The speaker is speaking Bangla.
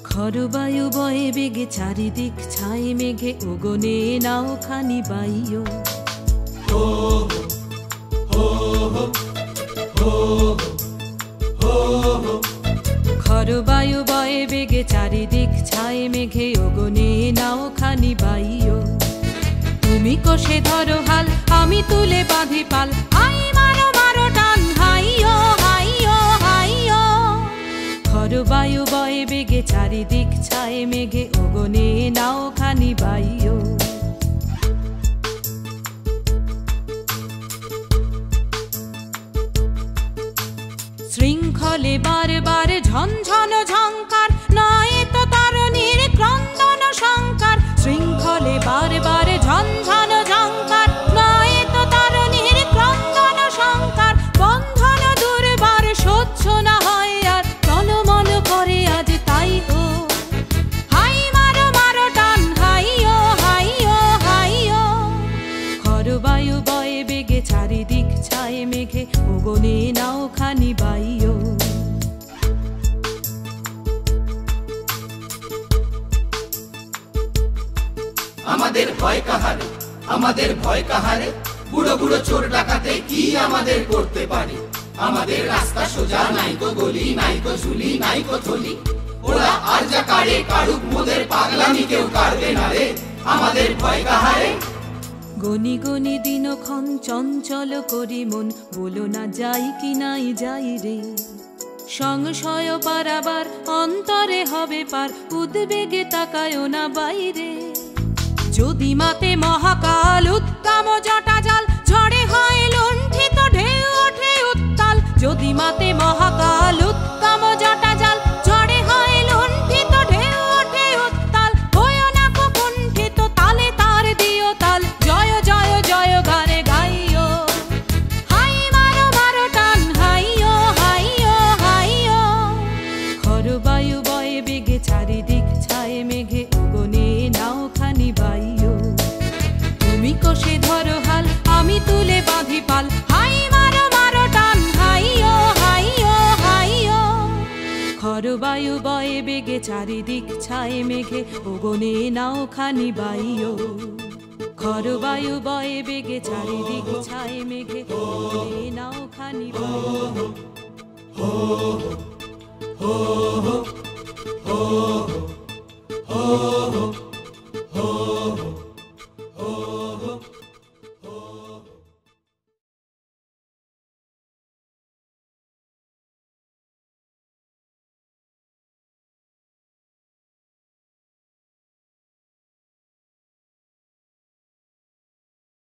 খরবায়ু বয়ে বেগে চারিদিক ছাই মেঘে ওগনে নাও খানি বাইও। খরবায়ু বয়ে বেগে চারিদিক ছাই মেঘে ওগনে নাও খানি বাইও। তুমি কষে ধরো হাল আমি তুলে বাঁধি পাল, হাই মারো মারো টান হাইও হাইও হাইও। খরবায়ু বয়ে বেগে চারিদিক ছাই মেঘে ওগনে নাও খানি বাইও। শৃঙ্খলে বারবার ঝনঝন ঝংকার, নয় তো তারণীর ক্রন্দন শঙ্কার। শৃঙ্খলে বারবার ঝনঝন ঝংকার, নয় তো তারণীর ক্রন্দন শঙ্কার। বন্ধন দুর্বার সহ্য না হয় আর, তন মন করে আজ তাই হো। হাই মারো মারো টান হাইও হাইও হাইও। খরবায়ু বয়ে বেগে চারিদিক ছাই মেঘে ওগনে নাও খানি বাইও। আমাদের ভয় কাহারে, আমাদের ভয় কাহারে, বুড়ো বুড়ো চোর ডাকাতে কি আমাদের করতে পারে। আমাদের রাস্তা সোজা, নাই তো গলি, নাই তো ঝুলি, নাই তো থলি। ওরা আর যা কারে কারুক, মোদের পাগলামি কেউ কারবে না রে। আমাদের ভয় কাহারে। গনি গনি দিনক্ষণ চঞ্চল করি মন, বলো না যাই কি নাই যাই রে। সংশয় পারাবার অন্তরে হবে পার, উদ্বেগে তাকায়ও না বাইরে। যদি মাতে মহাকাল উত্তম জটা জাল, ঝড়ে হয় লুণ্ঠিত ঢেউ ওঠে উত্তাল। যদি মাতে মহাকাল উত্তম জটা জাল, ঝড়ে হয় লুণ্ঠিত ঢেউ ওঠে উত্তাল। হয়ো না কুণ্ঠিত তালে তার দিও তাল, জয় জয় জয় গানে গাইও। হাই মারো মারো টান হাইও হাইও হাইও। খরবায়ু বয়ে বেগে চারিদিক ছাই মেঘে ওগনে নাও খানি বাইও। তুমি কষে ধরো হাল আমি তুলে বাঁধি পাল, হাই মারো মারো টান হাইও হাইও হাইও। খরবায়ু বয়ে বেগে চারিদিক ছাই মেঘে ওগনে নাও খানি বাইও। খরবায়ু বয়ে বেগে চারিদিক ছাই মেঘে ওগনে নাও খানি বাইও।